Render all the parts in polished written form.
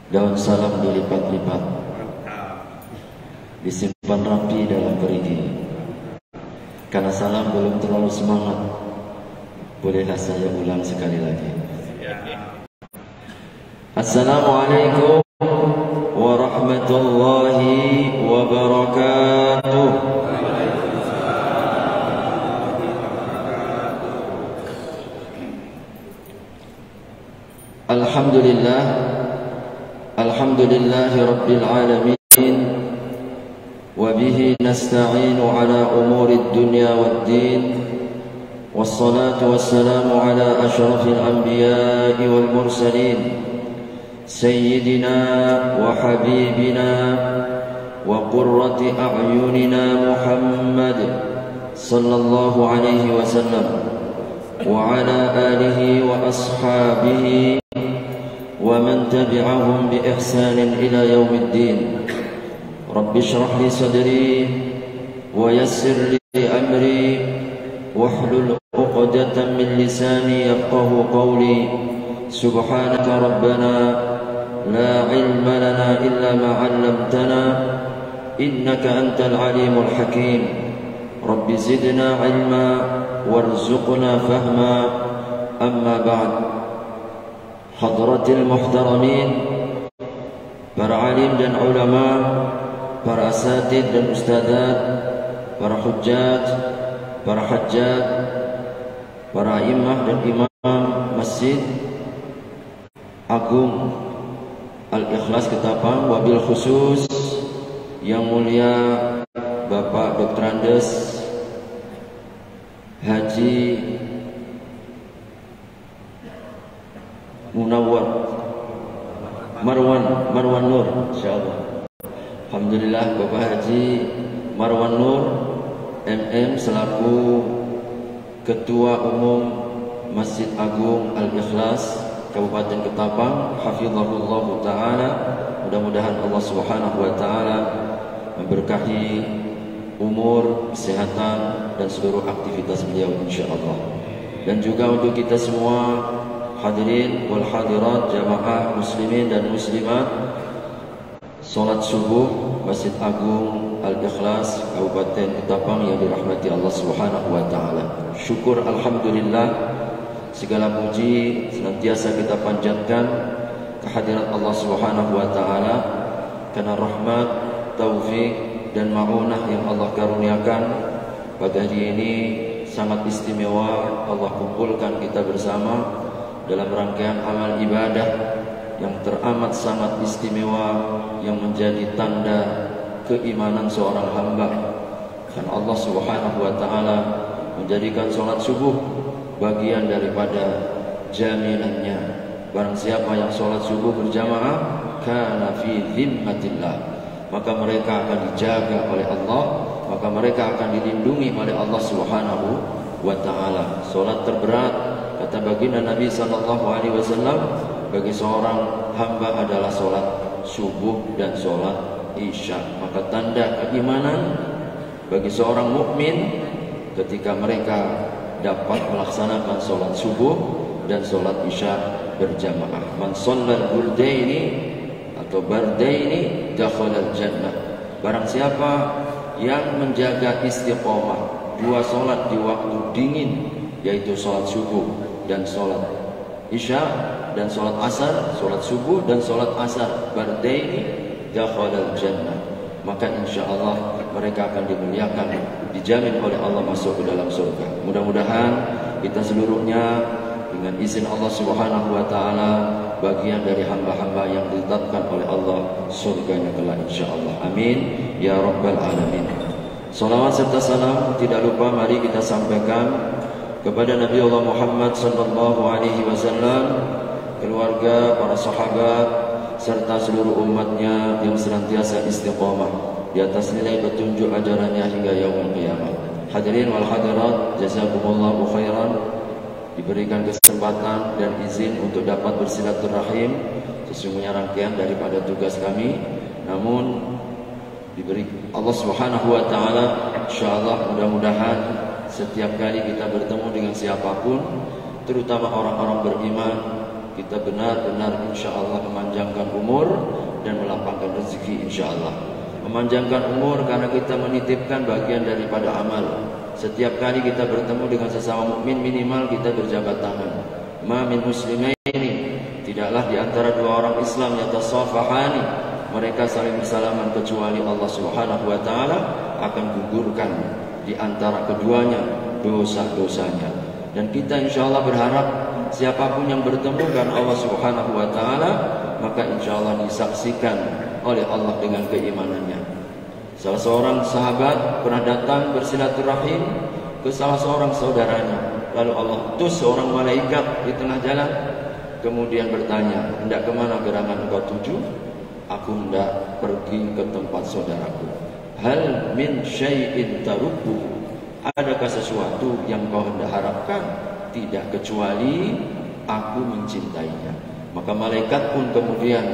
Daun salam dilipat-lipat, disimpan rapi dalam perigi. Karena salam belum terlalu semangat, bolehlah saya ulang sekali lagi. Assalamualaikum warahmatullahi wabarakatuh. Alhamdulillah, alhamdulillahi rabbil alamin, wa bihi nasta'inu ala umuri dunya waddin, wassalatu wassalamu ala ashrafil anbiya'i wal mursalin, sayyidina wa habibina wa qurrati a'yunina Muhammad sallallahu alaihi wasallam wa ala alihi wa ashabihi wa man tabi'ahum bi ihsanin ila yaumiddin. Rabbi shrah li sadri wa yassir li amri wahlul 'uqdatam min lisani yafqahu qawli. Subhanaka rabbana la ilma lana illa ma 'allamtana innaka antal alimul hakim. Rabbi zidna ilma warzuqna fahma. Amma ba'd. Hadratil muhtaramin, para alim dan ulama, para asatid dan ustadzat, para hujjat, para hajjat, para imam dan imam Masjid Agung Al-Ikhlas Ketapang, wabil khusus yang mulia Bapak Dr. Andes Haji Munawwar Marwan Nur, insyaallah. Alhamdulillah, Bapak Haji Marwan Nur MM selaku Ketua Umum Masjid Agung Al-Ikhlas Kabupaten Ketapang, hafizahullah taala. Mudah-mudahan Allah Subhanahu wa taala memberkahi umur, kesehatan dan seluruh aktivitas beliau insyaallah. Dan juga untuk kita semua hadirin wal hadirat, jamaah muslimin dan muslimat, salat subuh Masjid Agung Al-Ikhlas Kabupaten Ketapang yang dirahmati Allah Subhanahu wa taala. Syukur alhamdulillah, segala puji senantiasa kita panjatkan kehadirat Allah Subhanahu wa taala karena rahmat, taufik dan ma'unah yang Allah karuniakan pada hari ini sangat istimewa. Allah kumpulkan kita bersama dalam rangkaian amal ibadah yang teramat sangat istimewa, yang menjadi tanda keimanan seorang hamba. Dan Allah Subhanahu wa taala menjadikan salat subuh bagian daripada jaminannya. Barang siapa yang salat subuh berjamaah, kana fi dhimmatillah, maka mereka akan dijaga oleh Allah, maka mereka akan dilindungi oleh Allah Subhanahu wa taala. Salat terberat, kata baginda Nabi sallallahu alaihi wasallam, bagi seorang hamba adalah salat subuh dan salat isya. Maka tanda keimanan bagi seorang mukmin ketika mereka dapat melaksanakan salat subuh dan salat isya berjamaah. Man shallal burdaini atau bardaini dakhalal jannah. Barang siapa yang menjaga istiqomah dua salat di waktu dingin, yaitu salat subuh dan salat isya dan salat asar, salat subuh dan salat asar bardaini dakhalal jannah, maka insyaallah mereka akan dimuliakan, dijamin oleh Allah masuk ke dalam surga. Mudah-mudahan kita seluruhnya dengan izin Allah Subhanahu wa taala bagian dari hamba-hamba yang ditetapkan oleh Allah surganya kelak insyaallah. Amin ya rabbal alamin. Salawat serta salam tidak lupa mari kita sampaikan kepada Nabi Allah Muhammad sallallahu alaihi wasallam, keluarga, para sahabat serta seluruh umatnya yang senantiasa istiqomah di atas nilai petunjuk ajarannya hingga yaumul qiyamah. Hadirin wal hadirat, jazakumullahu khairan. Diberikan kesempatan dan izin untuk dapat bersilaturahim, sesungguhnya rangkaian daripada tugas kami, namun diberi Allah Subhanahu wa taala insyaallah mudah-mudahan setiap kali kita bertemu dengan siapapun, terutama orang-orang beriman, kita benar-benar insyaallah memanjangkan umur dan melapangkan rezeki insyaallah. Memanjangkan umur karena kita menitipkan bagian daripada amal. Setiap kali kita bertemu dengan sesama mukmin minimal kita berjabat tangan. Ma min muslimaini, tidaklah di antara dua orang Islam yatasafahani, mereka saling bersalaman kecuali Allah Subhanahu wa taala akan gugurkan di antara keduanya dosa-dosanya. Dan kita insyaallah berharap siapapun yang bertemu dengan Allah Subhanahu wa taala maka insyaallah disaksikan oleh Allah dengan keimanannya. Salah seorang sahabat pernah datang bersilaturahim ke salah seorang saudaranya. Lalu Allah utus seorang malaikat di tengah jalan, kemudian bertanya, hendak kemana gerangan engkau tuju? Aku hendak pergi ke tempat saudaraku. Hal min syai'in tarubbu, adakah sesuatu yang kau hendak harapkan? Tidak, kecuali aku mencintainya. Maka malaikat pun kemudian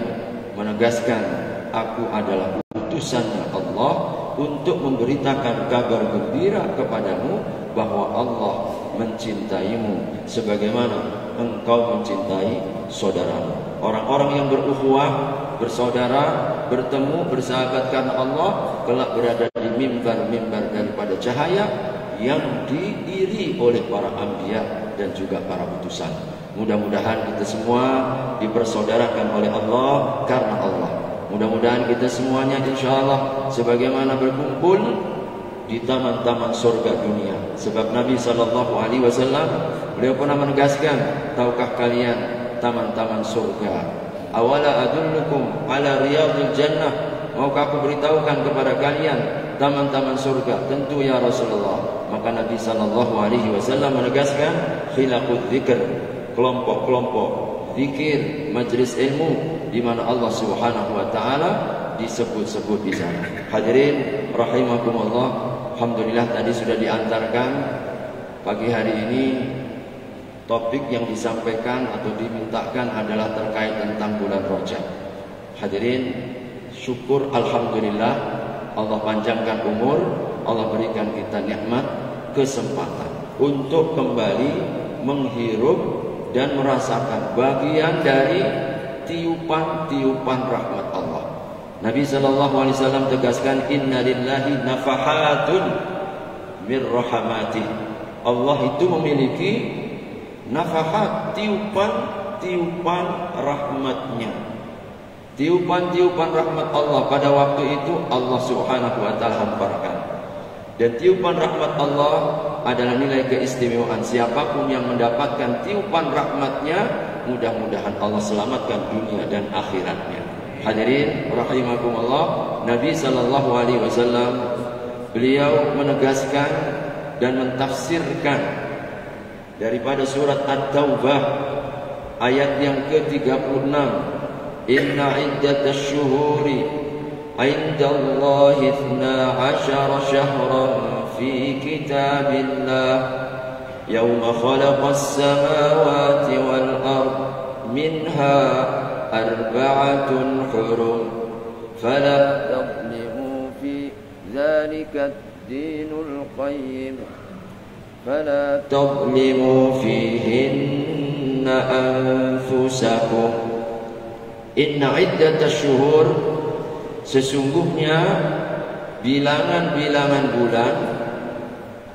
menegaskan, aku adalah utusannya Allah untuk memberitakan kabar gembira kepadamu bahwa Allah mencintaimu sebagaimana engkau mencintai saudaramu. Orang-orang yang berukhuwah, bersaudara, bertemu, bersahabat karena Allah, kelak berada di mimbar-mimbar daripada cahaya yang diiri oleh para anbiya dan juga para utusan. Mudah-mudahan kita semua dipersaudarakan oleh Allah karena Allah. Mudah-mudahan kita semuanya insyaallah sebagaimana berkumpul di taman-taman surga dunia. Sebab Nabi SAW beliau pernah menegaskan, tahukah kalian taman-taman surga? Awala adullukum ala riyadil jannah, maukah aku beritahukan kepada kalian taman-taman surga? Tentu ya Rasulullah. Maka Nabi SAW menegaskan, khilaqud dzikr, kelompok-kelompok zikir, majlis ilmu di mana Allah Subhanahu wa taala disebut-sebut di sana. Hadirin rahimakumullah, alhamdulillah tadi sudah diantarkan pagi hari ini topik yang disampaikan atau dimintakan adalah terkait tentang bulan Rajab. Hadirin, syukur alhamdulillah Allah panjangkan umur, Allah berikan kita nikmat kesempatan untuk kembali menghirup dan merasakan bagian dari tiupan-tiupan rahmat Allah. Nabi SAW tegaskan, inna lillahi nafahatun min rahmatih. Allah itu memiliki nafahat, tiupan-tiupan rahmatnya. Tiupan-tiupan rahmat Allah pada waktu itu Allah Subhanahu wa taala hamparkan. Dan tiupan rahmat Allah adalah nilai keistimewaan. Siapapun yang mendapatkan tiupan rahmatnya, mudah-mudahan Allah selamatkan dunia dan akhiratnya. Hadirin rahimakumullah, Nabi SAW beliau menegaskan dan mentafsirkan daripada surat At-Taubah ayat yang ke-36, inna iddatash syuhuri indallahi 12 syahran fi kitabillah yawma khalaqas samawati wal ard minha arba'atun hurum fala tadlimu fi dzalika ad-dinul qayyim fala tadlimu fihinna anfusakum. Inna iddatash syuhur, sesungguhnya bilangan-bilangan bulan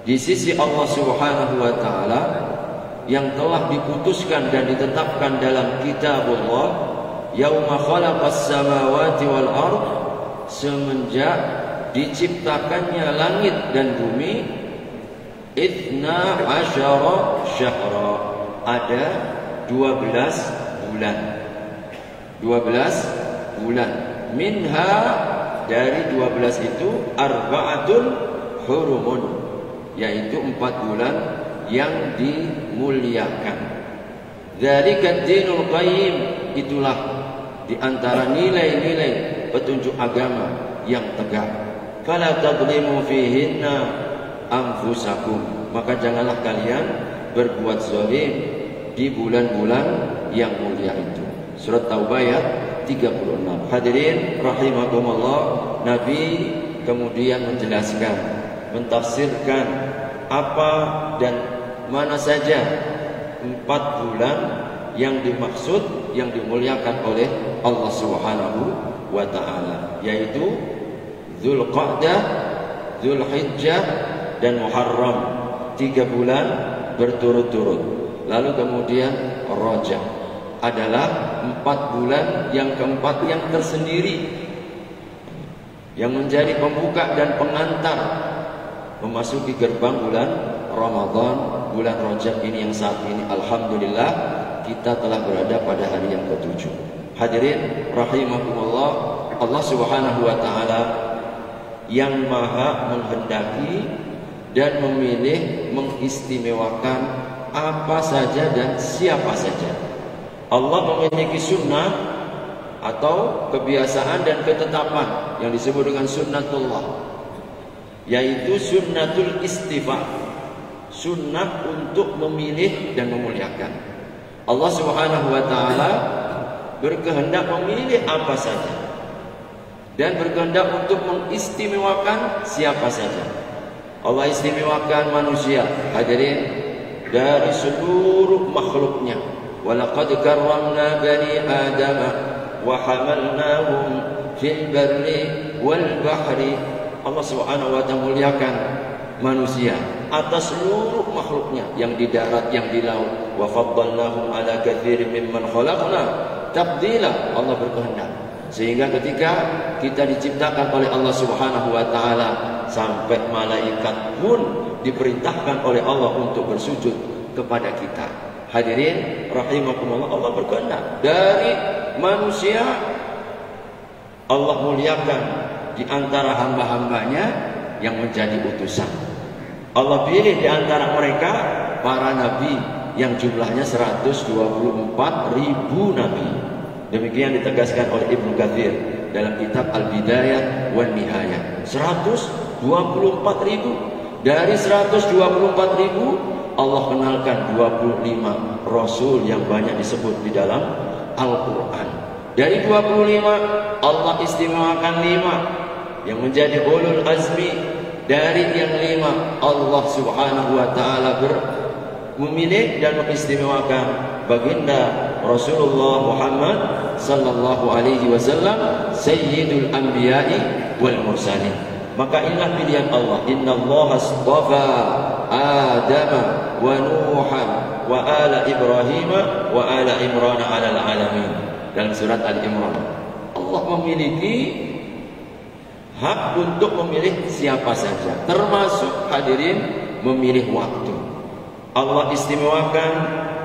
di sisi Allah Subhanahu wa taala yang telah diputuskan dan ditetapkan dalam kitabullah, yauma khalaqas samawati wal ard, semenjak diciptakannya langit dan bumi, 12 syahra, ada 12 bulan. 12 bulan. Minha, dari 12 itu, arba'atun hurumun, yaitu 4 bulan yang dimuliakan. Dzalika ad-dinul qayyim, itulah di antara nilai-nilai petunjuk agama yang tegak. Fala tadlimu fihinna anfusakum, maka janganlah kalian berbuat zalim di bulan-bulan yang mulia itu. Surat Taubah ayat 36. Hadirin rahimakumullah, Nabi kemudian menjelaskan, mentafsirkan apa dan mana saja 4 bulan yang dimaksud, yang dimuliakan oleh Allah Subhanahu wa ta'ala, yaitu Dzulqa'dah, Dzulhijjah, dan Muharram, 3 bulan berturut-turut. Lalu kemudian Rajab adalah 4 bulan yang keempat yang tersendiri, yang menjadi pembuka dan pengantar memasuki gerbang bulan Ramadan. Bulan Rajab ini yang saat ini alhamdulillah kita telah berada pada hari yang ke-7. Hadirin rahimakumullah, Allah Subhanahu wa ta'ala yang maha menghendaki dan memilih, mengistimewakan apa saja dan siapa saja. Allah memiliki sunnah atau kebiasaan dan ketetapan yang disebut dengan sunnatullah, yaitu sunnatul istifa, sunnah untuk memilih dan memuliakan. Allah Subhanahu wa ta'ala berkehendak memilih apa saja dan berkehendak untuk mengistimewakan siapa saja. Allah istimewakan manusia, hadirin, dari seluruh makhluknya. Walaqad karramna bani Adam wa hamalnahum fil barri wal bahri. Allah Subhanahu wa ta'ala muliakan manusia atas seluruh makhluknya, yang di darat, yang di laut. Wa faddalnahum ala katsirin mimman khalaqna tabdila. Allah berkehendak sehingga ketika kita diciptakan oleh Allah Subhanahu wa ta'ala, sampai malaikat pun diperintahkan oleh Allah untuk bersujud kepada kita. Hadirin rahimakumullah, Allah berkehendak dari manusia, Allah muliakan di antara hamba-hambanya yang menjadi utusan. Allah pilih di antara mereka para nabi yang jumlahnya 124.000 nabi. Demikian ditegaskan oleh Ibnu Katsir dalam kitab Al-Bidayah wan Nihayah. 124.000. Dari 124.000 Allah kenalkan 25 rasul yang banyak disebut di dalam Al-Quran. Dari 25 Allah istimewakan 5 yang menjadi ulul azmi. Dari yang 5 Allah Subhanahu wa ta'ala memilih dan mengistimewakan baginda Rasulullah Muhammad sallallahu alaihi wasallam, sayyidul anbiya'i wal mursalin. Maka inilah pilihan Allah. Innallaha astafa Adama wa Nuhan wa ala Ibrahim wa ala Imran 'alal alamin. Dalam surat Al-Imran, Allah memiliki hak untuk memilih siapa saja, termasuk hadirin memilih waktu. Allah istimewakan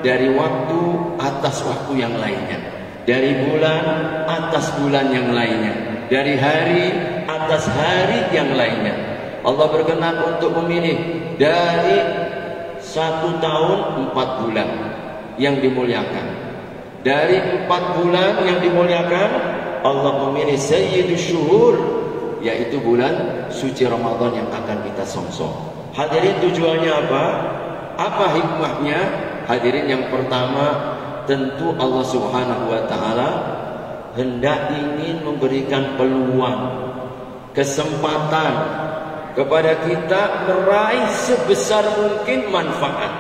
dari waktu atas waktu yang lainnya, dari bulan atas bulan yang lainnya, dari hari atas hari yang lainnya. Allah berkenan untuk memilih dari 1 tahun 4 bulan yang dimuliakan. Dari 4 bulan yang dimuliakan, Allah memilih sayyidus syuhur, yaitu bulan suci Ramadan yang akan kita songsong. Hadirin, tujuannya apa? Apa hikmahnya? Hadirin, yang pertama tentu Allah Subhanahu wa ta'ala hendak ingin memberikan peluang, kesempatan kepada kita meraih sebesar mungkin manfaat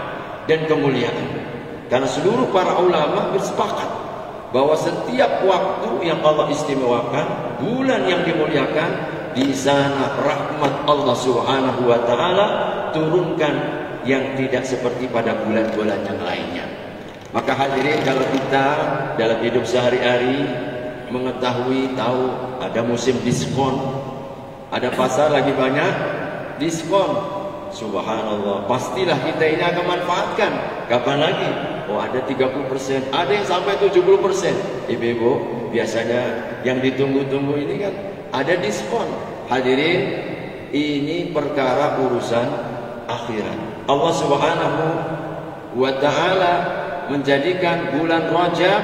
dan kemuliaan. Karena seluruh para ulama bersepakat bahwa setiap waktu yang Allah istimewakan, bulan yang dimuliakan, di sana rahmat Allah Subhanahu wa ta'ala turunkan yang tidak seperti pada bulan-bulan yang lainnya. Maka hadirin, kalau kita dalam hidup sehari-hari mengetahui, tahu ada musim diskon, ada pasar lagi banyak diskon, subhanallah, pastilah kita ini akan manfaatkan. Kapan lagi? Oh, ada 30%, ada yang sampai 70%. Ibu-ibu, biasanya yang ditunggu-tunggu ini kan ada diskon. Hadirin, ini perkara urusan akhirat. Allah Subhanahu wa ta'ala menjadikan bulan Rajab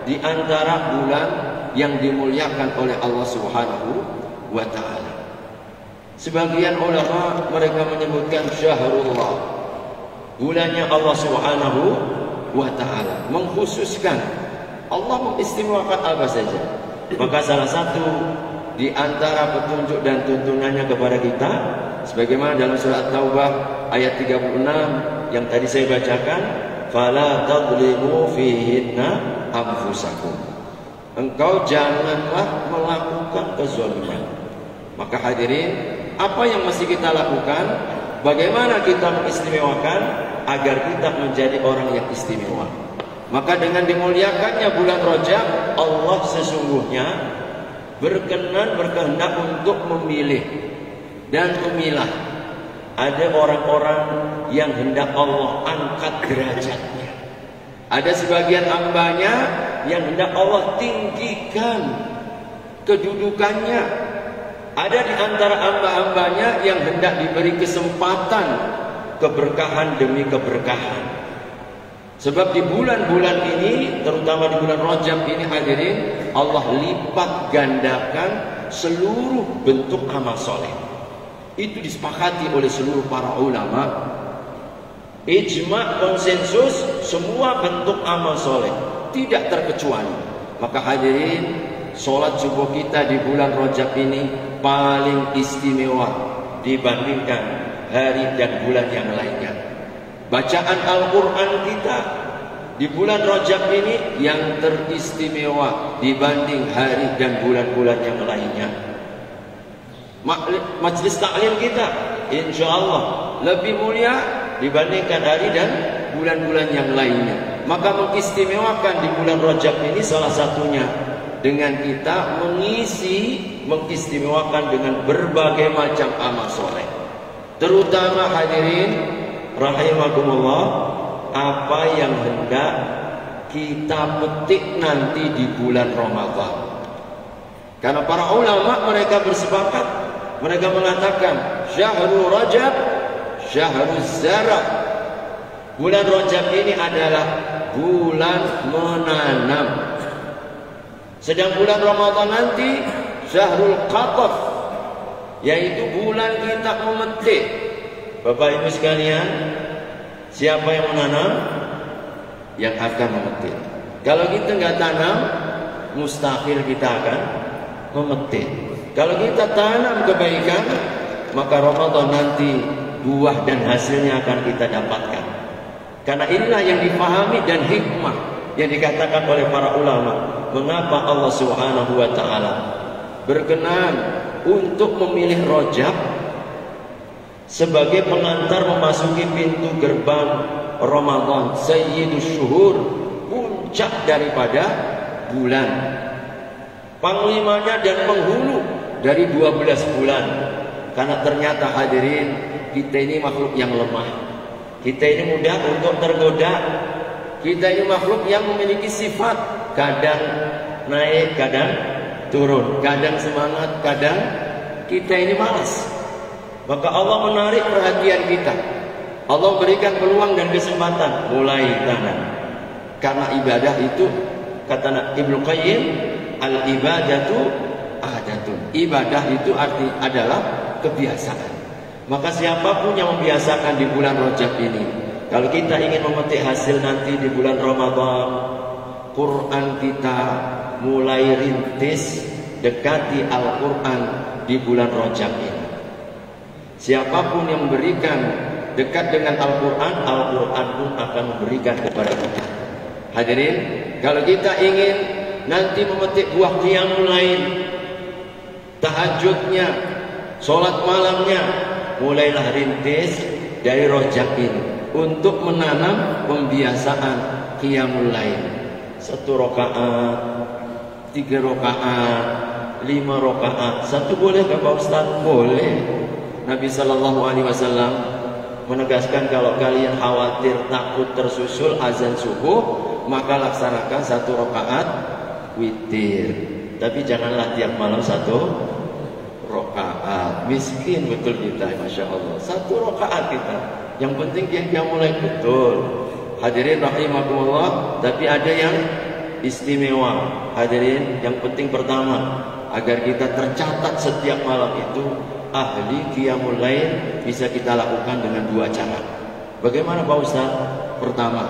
di antara bulan yang dimuliakan oleh Allah Subhanahu wa ta'ala. Sebagian ulama mereka menyebutkan syahrullah, bulannya Allah Subhanahu wa ta'ala, mengkhususkan. Allah mengistimewakan apa saja. Maka salah satu di antara petunjuk dan tuntunannya kepada kita, sebagaimana dalam surat Taubah ayat 36 yang tadi saya bacakan, fala tadlimu fihinna anfusakum. Engkau janganlah melakukan kezaliman. Maka hadirin, apa yang mesti kita lakukan? Bagaimana kita mengistimewakan agar kita menjadi orang yang istimewa? Maka dengan dimuliakannya bulan Rajab, Allah sesungguhnya berkehendak untuk memilih dan memilah. Ada orang-orang yang hendak Allah angkat derajatnya. Ada sebagian hambanya yang hendak Allah tinggikan kedudukannya. Ada di antara hamba-hambanya yang hendak diberi kesempatan keberkahan demi keberkahan. Sebab di bulan-bulan ini, terutama di bulan Rajab ini hadirin, Allah lipat gandakan seluruh bentuk amal soleh. Itu disepakati oleh seluruh para ulama. Ijma' konsensus semua bentuk amal soleh tidak terkecuali. Maka hadirin, sholat subuh kita di bulan Rajab ini paling istimewa dibandingkan hari dan bulan yang lainnya. Bacaan Al-Quran kita di bulan Rajab ini yang teristimewa dibanding hari dan bulan-bulan yang lainnya. Majlis taklim kita insya Allah lebih mulia dibandingkan hari dan bulan-bulan yang lainnya. Maka mengistimewakan di bulan Rajab ini salah satunya dengan kita mengistimewakan dengan berbagai macam amal soleh. Terutama hadirin rahimakumullah, apa yang hendak kita petik nanti di bulan Ramadan. Karena para ulama mereka bersepakat, mereka mengatakan Syahrul Rajab Syahrul Zarah. Bulan Rajab ini adalah bulan menanam. Sedang bulan Ramadan nanti Syahrul Qataf, yaitu bulan kita memetik. Bapak Ibu sekalian, siapa yang menanam? Yang akan memetik. Kalau kita nggak tanam, mustahil kita akan memetik. Kalau kita tanam kebaikan, maka Ramadan nanti buah dan hasilnya akan kita dapatkan. Karena inilah yang dipahami dan hikmah yang dikatakan oleh para ulama. Mengapa Allah Subhanahu wa Ta'ala berkenan untuk memilih Rajab sebagai pengantar memasuki pintu gerbang Ramadan, Sayyidus Syuhur, puncak daripada bulan, panglimanya dan penghulu dari 12 bulan. Karena ternyata hadirin, kita ini makhluk yang lemah, kita ini mudah untuk tergoda, kita ini makhluk yang memiliki sifat kadang naik, kadang turun, kadang semangat, kadang kita ini malas. Maka Allah menarik perhatian kita, Allah berikan peluang dan kesempatan, mulai tanam. Karena ibadah itu, kata Ibnu Qayyim, al-ibadatu adatun. Ibadah itu arti adalah kebiasaan. Maka siapapun yang membiasakan di bulan Rajab ini, kalau kita ingin memetik hasil nanti di bulan Ramadan, Quran kita mulai rintis dekati Al-Quran di bulan Rajab ini. Siapapun yang memberikan dekat dengan Al-Quran, Al-Quran pun akan memberikan kepada kita. Hadirin, kalau kita ingin nanti memetik buah qiyamul lail, tahajudnya, sholat malamnya, mulailah rintis dari Rajab ini untuk menanam pembiasaan qiyamul lail. 1 rakaat, 3 rakaat, 5 rakaat. 1 boleh kan Pak Ustaz? Boleh. Nabi Sallallahu Alaihi Wasallam menegaskan kalau kalian khawatir takut tersusul azan subuh, maka laksanakan 1 rakaat witir. Tapi janganlah tiap malam 1 rakaat. Miskin betul kita, masya Allah. 1 rakaat kita. Yang penting dia mulai betul. Hadirin rahimakumullah. Tapi ada yang istimewa. Hadirin, yang penting pertama, agar kita tercatat setiap malam itu ahli qiyamul lail, bisa kita lakukan dengan 2 cara. Bagaimana Pak Ustaz? Pertama,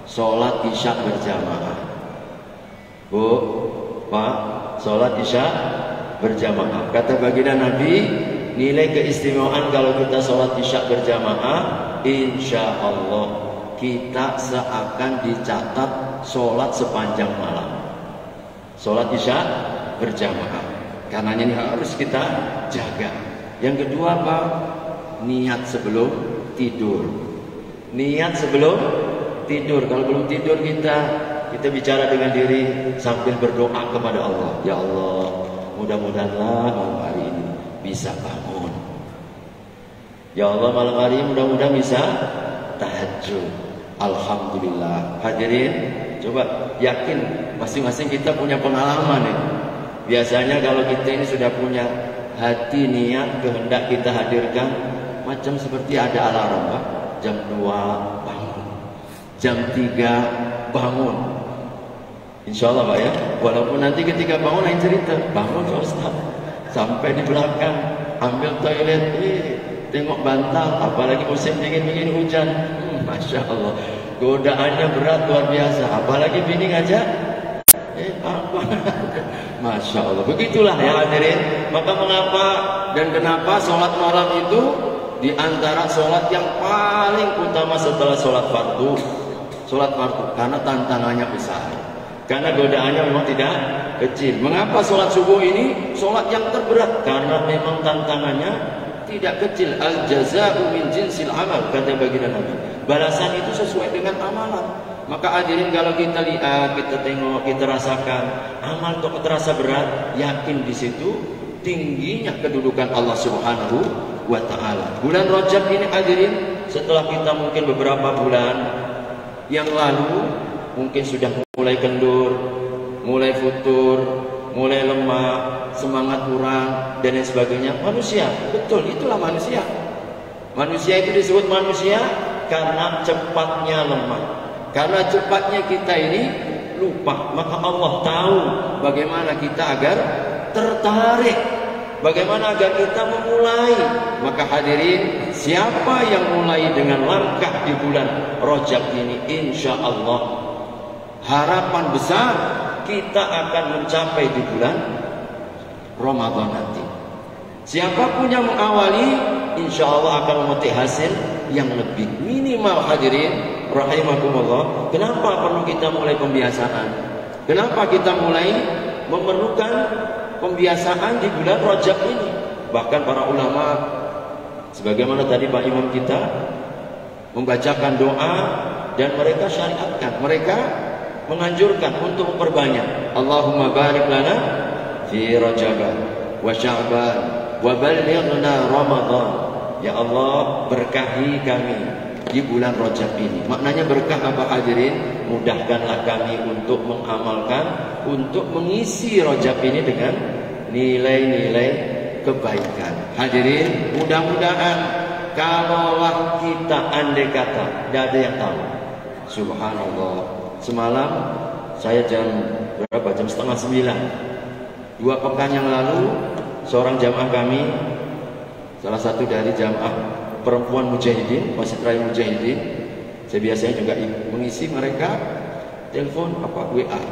sholat isya berjamaah. Bu, Pak, sholat isya berjamaah. Kata baginda Nabi, nilai keistimewaan kalau kita sholat isya berjamaah, insya Allah kita seakan dicatat sholat sepanjang malam. Sholat isya berjamaah. Karena ini harus kita jaga. Yang kedua apa? Niat sebelum tidur. Niat sebelum tidur. Kalau belum tidur kita bicara dengan diri sambil berdoa kepada Allah. Ya Allah, mudah-mudahanlah malam hari ini bisa bangun. Ya Allah, malam hari ini mudah-mudahan bisa tahajud. Alhamdulillah. Hadirin, coba yakin masing-masing kita punya pengalaman nih. Biasanya kalau kita ini sudah punya hati niat kehendak kita hadirkan, macam seperti ada alarm, Pak. Jam 2 bangun, jam 3 bangun. Insya Allah Pak ya. Walaupun nanti ketika bangun lain cerita. Bangun Pak Ustaz, sampai di belakang ambil toilet, tengok bantal, apalagi musim dingin begini hujan. Masya Allah, godaannya berat luar biasa. Apalagi bini ngajak, apa? Masya Allah, begitulah ya hadirin. Maka mengapa dan kenapa sholat malam itu di antara sholat yang paling utama setelah sholat fardu? Sholat fardu karena tantangannya besar, karena godaannya memang tidak kecil. Mengapa sholat subuh ini sholat yang terberat? Karena memang tantangannya tidak kecil. Al jaza'u min jinsil amal, kata baginda Nabi. Balasan itu sesuai dengan amalan. Maka hadirin, kalau kita lihat, kita tengok, kita rasakan amal kok terasa berat, yakin di situ tingginya kedudukan Allah Subhanahu wa taala. Bulan Rajab ini hadirin, setelah kita mungkin beberapa bulan yang lalu mungkin sudah mulai kendur, mulai futur, mulai lemah, semangat kurang dan lain sebagainya. Manusia, betul, itulah manusia. Manusia itu disebut manusia karena cepatnya lemah, karena cepatnya kita ini lupa. Maka Allah tahu bagaimana kita agar tertarik, bagaimana agar kita memulai. Maka hadirin, siapa yang mulai dengan langkah di bulan Rajab ini, insya Allah harapan besar kita akan mencapai di bulan Ramadan nanti. Siapapun yang mengawali, insya Allah akan memetik hasil yang lebih minimal. Hadirin rahimakumullah, kenapa perlu kita mulai pembiasaan? Kenapa kita mulai memerlukan pembiasaan di bulan Rajab ini? Bahkan para ulama, sebagaimana tadi Pak Imam kita membacakan doa dan mereka syariatkan, mereka menganjurkan untuk memperbanyak. Allahumma barik lana fi Rajab wa Sya'ban wa ballighna Ramadan. Ya Allah, berkahi kami di bulan Rajab ini. Maknanya berkah apa hadirin? Mudahkanlah kami untuk mengamalkan, untuk mengisi Rajab ini dengan nilai-nilai kebaikan. Hadirin, mudah-mudahan kalaulah kita andai kata, tidak ada yang tahu. Subhanallah, semalam saya jam berapa? Jam 8:30. 2 pekan yang lalu seorang jamaah kami, salah satu dari jamaah perempuan mujahidin, Masjid Raya Mujahidin, saya biasanya juga mengisi mereka, telepon apa WA,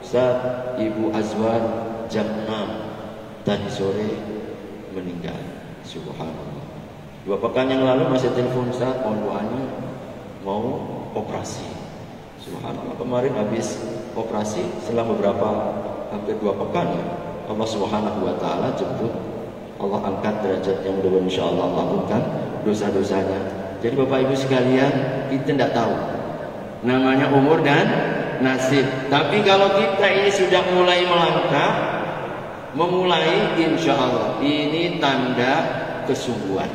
Ustaz, Ibu Azwar jam 6 tadi sore meninggal. Subhanallah. 2 pekan yang lalu masih telepon, Ustaz, mohon doanya mau operasi. Subhanallah, kemarin habis operasi setelah beberapa hampir 2 pekan ya. Allah Subhanahu wa taala jemput, Allah angkat derajatnya, mudah-mudahan insyaallah Allah ampunkan dosa-dosanya. Jadi Bapak Ibu sekalian, kita tidak tahu namanya umur dan nasib. Tapi kalau kita ini sudah mulai melangkah, memulai, insya Allah ini tanda kesungguhan,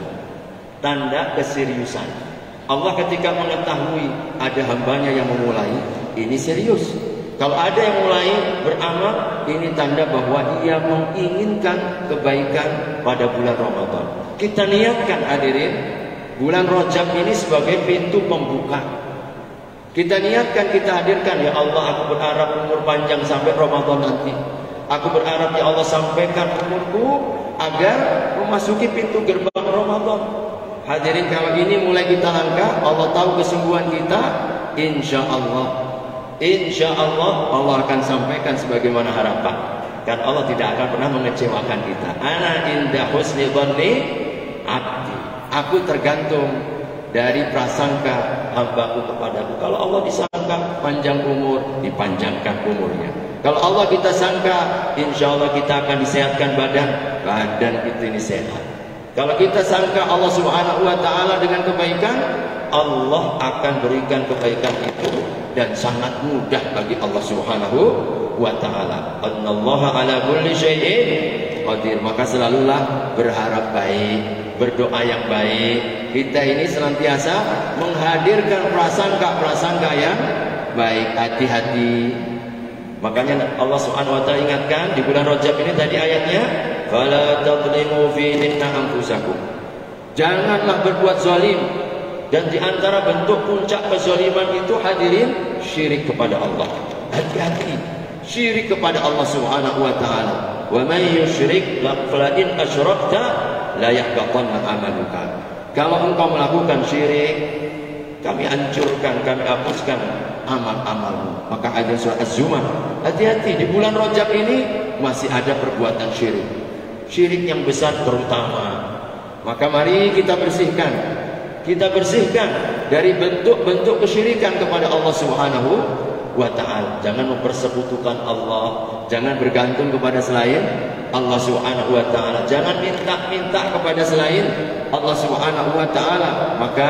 tanda keseriusan. Allah ketika mengetahui ada hambanya yang memulai, ini serius. Kalau ada yang mulai beramal, ini tanda bahwa dia menginginkan kebaikan pada bulan Ramadan. Kita niatkan hadirin, bulan Rajab ini sebagai pintu pembuka. Kita niatkan, kita hadirkan, ya Allah, aku berharap umur panjang sampai Ramadan nanti. Aku berharap ya Allah sampaikan umurku agar memasuki pintu gerbang Ramadan. Hadirin, kalau ini mulai kita langkah, Allah tahu kesungguhan kita, insya Allah Allah akan sampaikan sebagaimana harapan. Dan Allah tidak akan pernah mengecewakan kita. Ana inda husni dhanni abdi. Aku tergantung dari prasangka hambaku kepadaku. Kalau Allah disangka panjang umur, dipanjangkan umurnya. Kalau Allah kita sangka, insya Allah kita akan disehatkan badan kita ini sehat. Kalau kita sangka Allah Subhanahu wa ta'ala dengan kebaikan, Allah akan berikan kebaikan itu, dan sangat mudah bagi Allah Subhanahu wa ta'ala. Innallaha ala kulli syai'in qadir. Maka selalulah berharap baik, berdoa yang baik. Kita ini senantiasa menghadirkan prasangka-prasangka yang baik. Hati-hati. Makanya Allah Subhanahu wa ta'ala ingatkan di bulan Rajab ini tadi ayatnya, fala tadlimu fihinna anfusakum. Janganlah berbuat zalim. Dan di antara bentuk puncak kezaliman itu hadirin syirik kepada Allah. Hati-hati. Syirik kepada Allah Subhanahu wa ta'ala. Wa man yusyrik fa in asyrakta la yahbatanna amaluka. Kalau engkau melakukan syirik, kami hancurkan, kami hapuskan amal-amalmu. Maka ada surat Az-Zumar. Hati-hati, di bulan Rajab ini masih ada perbuatan syirik. Syirik yang besar terutama. Maka mari kita bersihkan. Kita bersihkan dari bentuk-bentuk kesyirikan kepada Allah Subhanahu wa ta'ala. Jangan mempersekutukan Allah. Jangan bergantung kepada selain Allah Subhanahu wa ta'ala. Jangan minta-minta kepada selain Allah Subhanahu wa ta'ala. Maka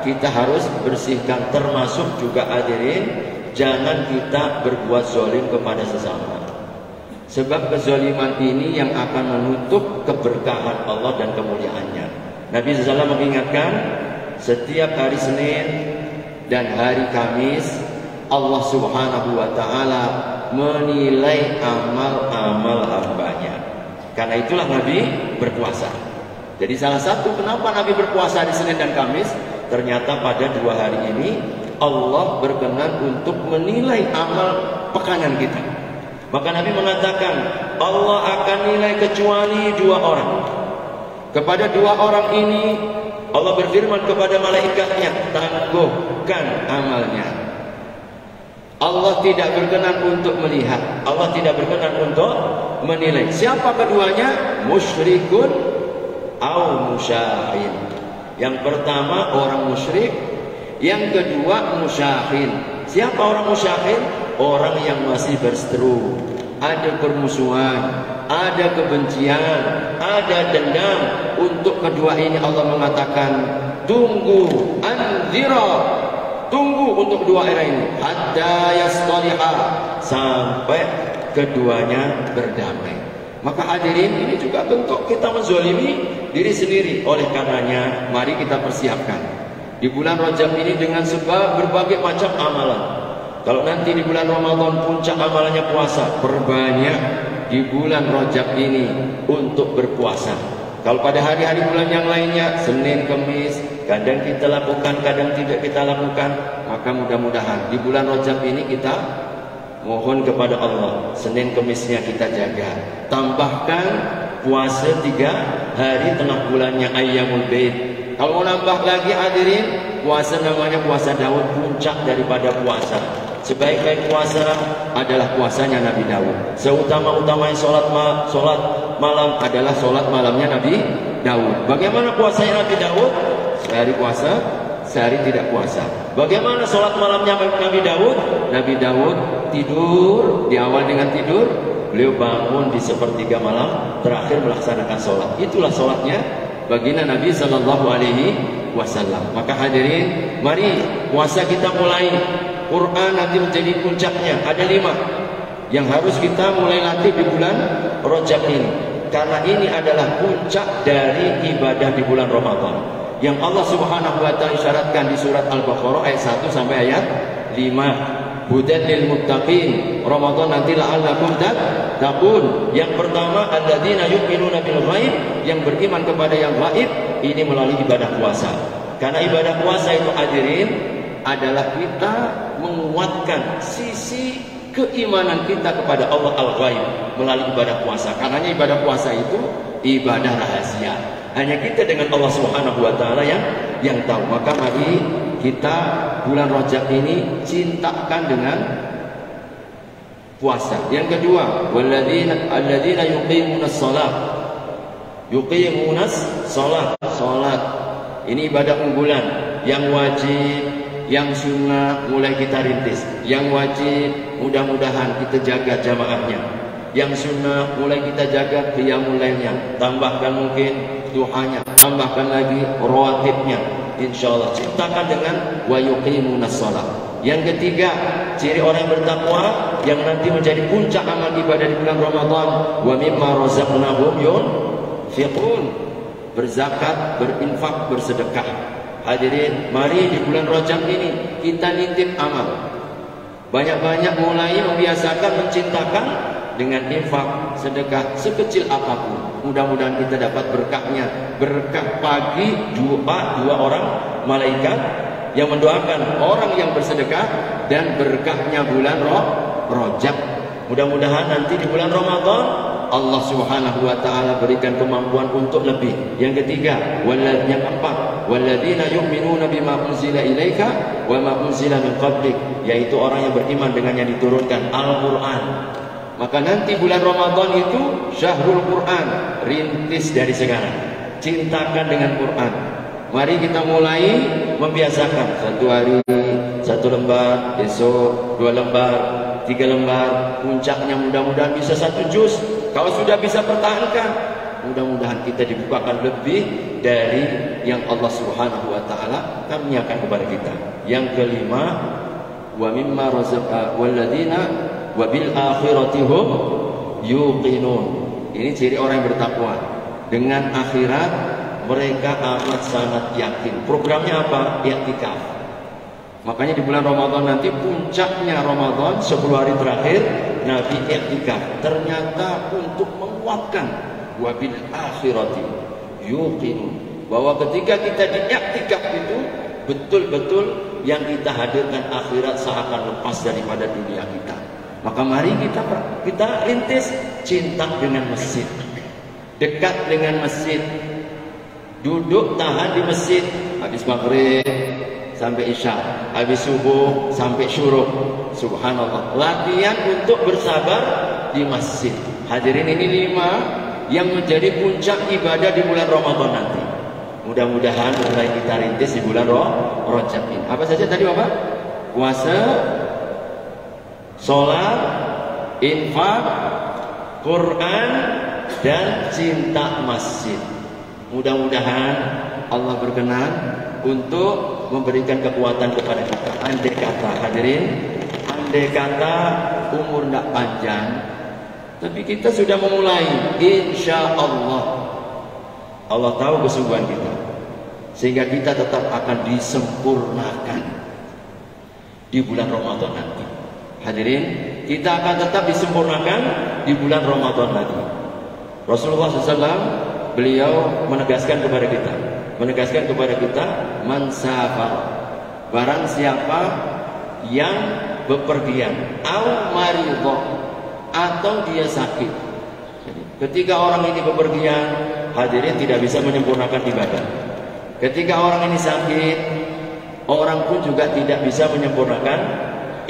kita harus bersihkan, termasuk juga hadirin, jangan kita berbuat zalim kepada sesama. Sebab kezaliman ini yang akan menutup keberkahan Allah dan kemuliaannya. Nabi SAW mengingatkan, setiap hari Senin dan hari Kamis Allah Subhanahu wa ta'ala menilai amal-amal hambanya. Karena itulah Nabi berpuasa. Jadi salah satu kenapa Nabi berpuasa di Senin dan Kamis, ternyata pada 2 hari ini Allah berkenan untuk menilai amal pekanan kita. Maka Nabi mengatakan Allah akan nilai kecuali 2 orang. Kepada 2 orang ini Allah berfirman kepada malaikatnya, tangguhkan amalnya. Allah tidak berkenan untuk melihat, Allah tidak berkenan untuk menilai. Siapa keduanya? Musyrikun au musyahin. Yang pertama orang musyrik, yang kedua musyahin. Siapa orang musyahin? Orang yang masih berseteru, ada permusuhan, ada kebencian, ada dendam. Untuk kedua ini Allah mengatakan, tunggu, anzira, tunggu untuk dua era ini, hatta yastaliha, sampai keduanya berdamai. Maka hadirin, ini juga bentuk kita menzalimi diri sendiri. Oleh karenanya mari kita persiapkan di bulan Rajab ini dengan sebab berbagai macam amalan. Kalau nanti di bulan Ramadan puncak amalannya puasa, perbanyak di bulan Rajab ini untuk berpuasa. Kalau pada hari-hari bulan yang lainnya, Senin, Kamis, kadang kita lakukan, kadang tidak kita lakukan. Maka mudah-mudahan di bulan Rajab ini kita mohon kepada Allah, Senin Kamisnya kita jaga. Tambahkan puasa 3 hari tengah bulannya Ayyamul Bid. Kalau mau nambah lagi hadirin, puasa namanya puasa Daud, puncak daripada puasa. Sebaik-baik puasa adalah puasanya Nabi Daud. Seutama-utamanya sholat malam adalah sholat malamnya Nabi Daud. Bagaimana puasanya Nabi Daud? Sehari puasa, sehari tidak puasa. Bagaimana sholat malamnya Nabi Daud? Nabi Daud tidur, di awal dengan tidur, beliau bangun di sepertiga malam, terakhir melaksanakan sholat. Itulah sholatnya baginda Nabi Sallallahu Alaihi Wasallam. Maka hadirin, mari puasa kita mulai. Quran nanti menjadi puncaknya. Ada 5 yang harus kita mulai latih di bulan Rajab ini. Karena ini adalah puncak dari ibadah di bulan Ramadan, yang Allah Subhanahu wa ta'ala isyaratkan di surat Al-Baqarah ayat 1 sampai ayat 5. Hudan lil muttaqin. Ramadan nanti la'allakum tattaqun. Yang pertama, alladzina yu'minuna bil ghaib, yang beriman kepada yang gaib. Ini melalui ibadah puasa. Karena ibadah puasa itu hadirin adalah kita menguatkan sisi keimanan kita kepada Allah Al-Ghaib melalui ibadah puasa. Karena ibadah puasa itu ibadah rahasia. Hanya kita dengan Allah Subhanahu wa ta'ala yang tahu. Maka mari kita bulan Rajab ini cintakan dengan puasa. Yang kedua, alladzina yuqimunas shalah. Yuqimunas shalah. Salat ini ibadah unggulan yang wajib Yang sunnah mulai kita rintis. Yang wajib mudah-mudahan kita jaga jamaahnya. Yang sunnah mulai kita jaga qiyamul lailnya. Tambahkan mungkin duhanya, tambahkan lagi rawatibnya. Insyaallah ciptakan dengan wa yuqimunas shalah. Yang ketiga, ciri orang yang bertakwa yang nanti menjadi puncak amal ibadah di bulan Ramadan, wa mimma razaqnahum yunfiqun. Berzakat, berinfak, bersedekah. Hadirin, mari di bulan Rajab ini kita nitip amal. Banyak-banyak mulai membiasakan mencintakan dengan infak, sedekah sekecil apapun. Mudah-mudahan kita dapat berkahnya. Berkah pagi dua orang malaikat yang mendoakan orang yang bersedekah dan berkahnya bulan Rajab. Mudah-mudahan nanti di bulan Ramadan Allah Subhanahu wa taala berikan kemampuan untuk lebih. Yang ketiga, yang keempat, walladzina yu'minuna bima unzila ilaika wa ma unzila min qablik, yaitu orang yang beriman dengan yang diturunkan Al-Qur'an. Maka nanti bulan Ramadan itu syahrul Quran, rintis dari sekarang. Cintakan dengan Quran. Mari kita mulai membiasakan. Satu hari, satu lembar, besok 2 lembar, 3 lembar. Puncaknya mudah-mudahan bisa 1 juz. Kalau sudah bisa pertahankan, mudah-mudahan kita dibukakan lebih dari yang Allah Subhanahu wa taala karuniakan kepada kita. Yang kelima, wa mimma razaqna walladzina wa bil akhirati hum yuqinun. Ini ciri orang yang bertakwa. Dengan akhirat mereka amat sangat yakin. Programnya apa? I'tikaf. Makanya di bulan Ramadan nanti puncaknya Ramadan 10 hari terakhir Nabi i'tikaf. Ternyata untuk menguatkan wa bil akhirati yuqinun, bahwa ketika kita di i'tikaf itu betul-betul yang kita hadirkan akhirat seakan lepas daripada dunia kita. Maka mari kita rintis cinta dengan masjid, dekat dengan masjid, duduk tahan di masjid habis maghrib sampai isya, habis subuh sampai syuruk. Subhanallah, latihan untuk bersabar di masjid. Hadirin, ini 5 yang menjadi puncak ibadah di bulan Ramadan nanti. Mudah-mudahan mulai kita rintis di bulan Rajab ini. Apa saja tadi Bapak? Puasa, sholat, infak, Quran, dan cinta masjid. Mudah-mudahan Allah berkenan untuk memberikan kekuatan kepada kita. Andai kata, hadirin, andai kata umur tidak panjang, tapi kita sudah memulai, insya Allah. Allah tahu kesungguhan kita, sehingga kita tetap akan disempurnakan di bulan Ramadan nanti. Hadirin, kita akan tetap disempurnakan di bulan Ramadan nanti. Rasulullah SAW, beliau menegaskan kepada kita, man safar, barang siapa yang bepergian, au maridho, atau dia sakit. Ketika orang ini bepergian, hadirin, tidak bisa menyempurnakan ibadah. Ketika orang ini sakit, orang pun juga tidak bisa menyempurnakan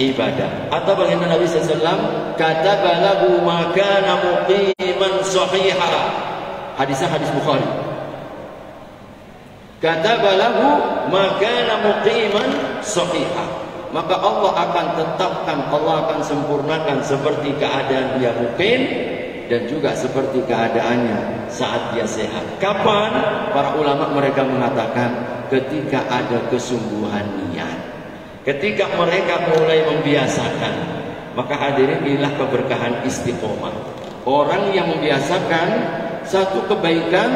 ibadah. Atau bagaimana Nabi SAW kata balahu makana muqiman sahiha. Hadisnya hadis Bukhari. Kata balahu makana muqiman sahiha. Maka Allah akan tetapkan, Allah akan sempurnakan seperti keadaan dia muqim dan juga seperti keadaannya saat dia sehat. Kapan? Para ulama mereka mengatakan ketika ada kesungguhan niat, ketika mereka mulai membiasakan. Maka hadirin, inilah keberkahan istiqomah. Orang yang membiasakan satu kebaikan,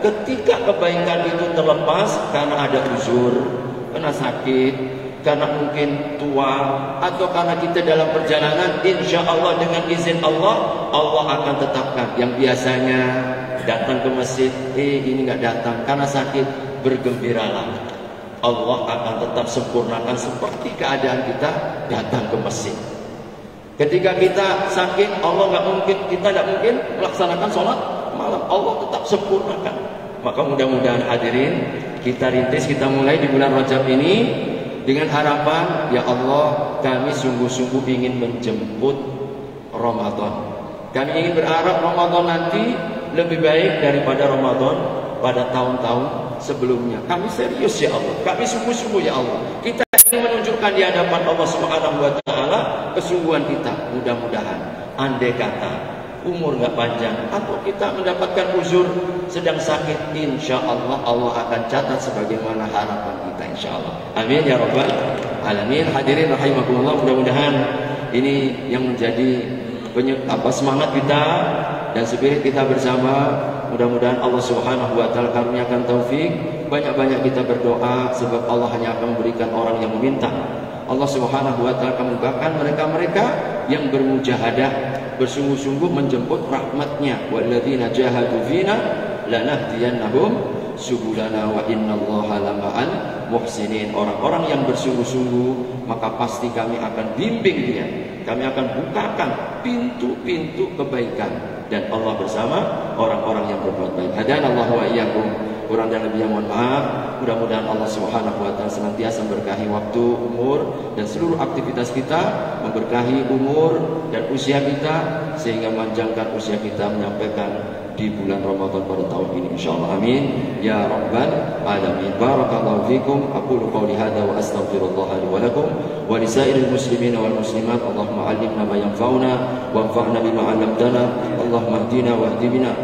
ketika kebaikan itu terlepas karena ada uzur, karena sakit, karena mungkin tua, atau karena kita dalam perjalanan, insya Allah dengan izin Allah, Allah akan tetapkan. Yang biasanya datang ke masjid, ini nggak datang karena sakit, bergembiralah. Allah akan tetap sempurnakan seperti keadaan kita datang ke masjid. Ketika kita sakit, kita tidak mungkin melaksanakan sholat malam. Allah tetap sempurnakan. Maka mudah-mudahan hadirin, kita rintis, kita mulai di bulan Rajab ini dengan harapan, ya Allah, kami sungguh-sungguh ingin menjemput Ramadan. Kami ingin berharap Ramadan nanti lebih baik daripada Ramadan pada tahun-tahun sebelumnya. Kami serius ya Allah, kami sungguh-sungguh ya Allah. Kita menunjukkan di hadapan Allah Subhanahu wa taala kesungguhan kita. Mudah-mudahan andai kata umur nggak panjang atau kita mendapatkan uzur sedang sakit, insya Allah Allah akan catat sebagaimana harapan kita, insya Allah. Amin ya rabbal alamin. Hadirin rahimakumullah, mudah-mudahan ini yang menjadi semangat kita dan spirit kita bersama. Mudah-mudahan Allah Subhanahu wa taala karuniakan taufik. Banyak-banyak kita berdoa sebab Allah hanya akan memberikan orang yang meminta. Allah Subhanahu wa taala akan memudahkan mereka-mereka yang bermujahadah, bersungguh-sungguh menjemput rahmatnya. Walladzina jahadu fina lanahdiyannahum subulana wa innallaha lama'al muhsinin. Orang-orang yang bersungguh-sungguh maka pasti kami akan bimbing dia. Kami akan bukakan pintu-pintu kebaikan dan Allah bersama orang-orang yang berbuat baik. Hadanallahu wa iyyakum. Kurang dan lebihnya mohon maaf. Mudah-mudahan Allah Subhanahu wa taala senantiasa memberkahi waktu, umur dan seluruh aktivitas kita, memberkahi umur dan usia kita sehingga memanjangkan usia kita menyampaikan di bulan Ramadan pada tahun ini, insyaallah. Amin ya rabbal alamin. Barakallahu fikum. Aqulu qawli hadza wa astaghfirullah li wa lakum wa li sa'iril muslimin wal muslimat. Allahumma 'allimna ma yanfa'una wanfa'na bima 'allamtana. Allahumma hdina wahdi bina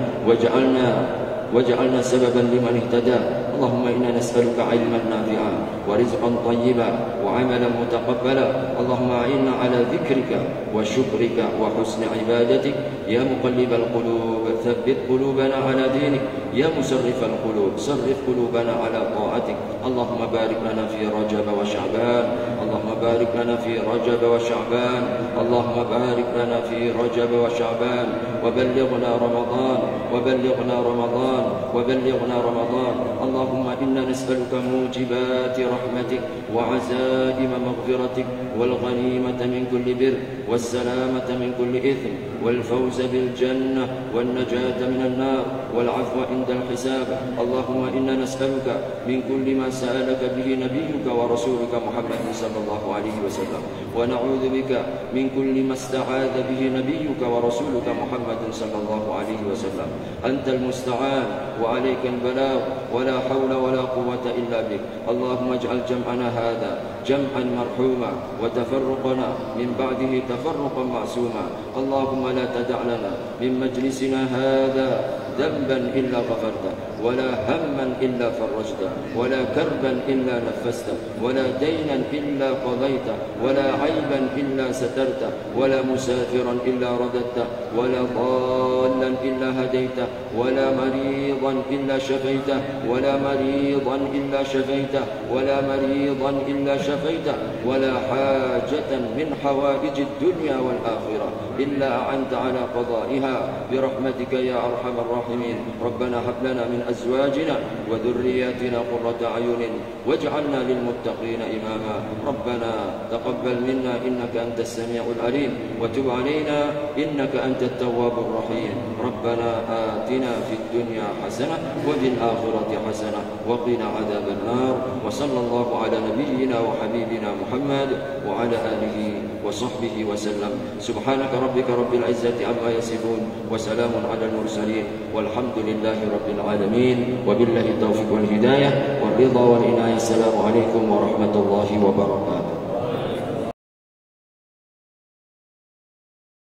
waj'alna sababan liman ihtada. Allahumma inna nas'aluka 'ilman nafi'an wa rizqan thayyiban wa 'amalan mutaqabbala. Allahumma inna 'ala dzikrika wa syukrika wa husni ibadatik ya muqallibal qulub tsabbit qulubana 'ala dinik ya musarrifal qulub sarrif qulubana 'ala ta'atik. Allahumma barik lana fi Rajab wa Sya'ban. Allahumma barik lana fi Rajab wa Sya'ban. Allahumma barik lana fi Rajab wa Sya'ban wa ballighna Ramadan wa ballighna Ramadan wa ballighna Ramadan. Allahumma inna nas'aluka mujibati rahmatik wa azaima maghfiratik wal ghanimata min kulli bir was salamata min kulli ithm wal fawza bil jannah wan najata minan nar wal afwa indal hisab. Allahumma inna nas'aluka min kulli ma sa'alaka bihi nabiyyuka wa rasuluka Muhammad sallallahu alaihi wasallam wa na'udzu bika min kulli ma ista'adha bihi nabiyyuka wa rasuluka Muhammad sallallahu alaihi wasallam. Antal musta'an wa 'alaikal balagh wa la hawla wa la quwwata illa bik. Allahumma ij'al jam'ana hadha jam'an marhuma wa tafarruqana min ba'dihi tafarruqan ma'suma. Allahumma la tada' lana min majlisina hadha ذنبا إلا غفرته ولا هما إلا فرجته ولا كربا إلا نفسته ولا دينا إلا قضيته ولا عيبا إلا سترته ولا مسافرا إلا رددته ولا ضالا إلا هديته ولا مريضا إلا شفيته ولا مريضا إلا شفيته ولا مريضا إلا شفيته ولا حاجة من حوائج الدنيا والآخرة إلا أعنت على قضائها برحمتك يا أرحم الراحمين. ربنا هب لنا من أزواجنا وذرياتنا قرة أعين واجعلنا للمتقين إماما. ربنا تقبل منا إنك أنت السميع العليم وتب علينا إنك أنت التواب الرحيم. ربنا آتنا في الدنيا حسنة وفي الآخرة حسنة وقنا عذاب النار. وصلى الله على نبينا وحبيبنا محمد وعلى آله وصحبه وسلم. سبحانك ربك رب العزة عما يصفون وسلام على المرسلين والحمد لله رب العالمين وبالله التوفيق والهداية والرضا والعناية. السلام عليكم ورحمة الله وبركاته.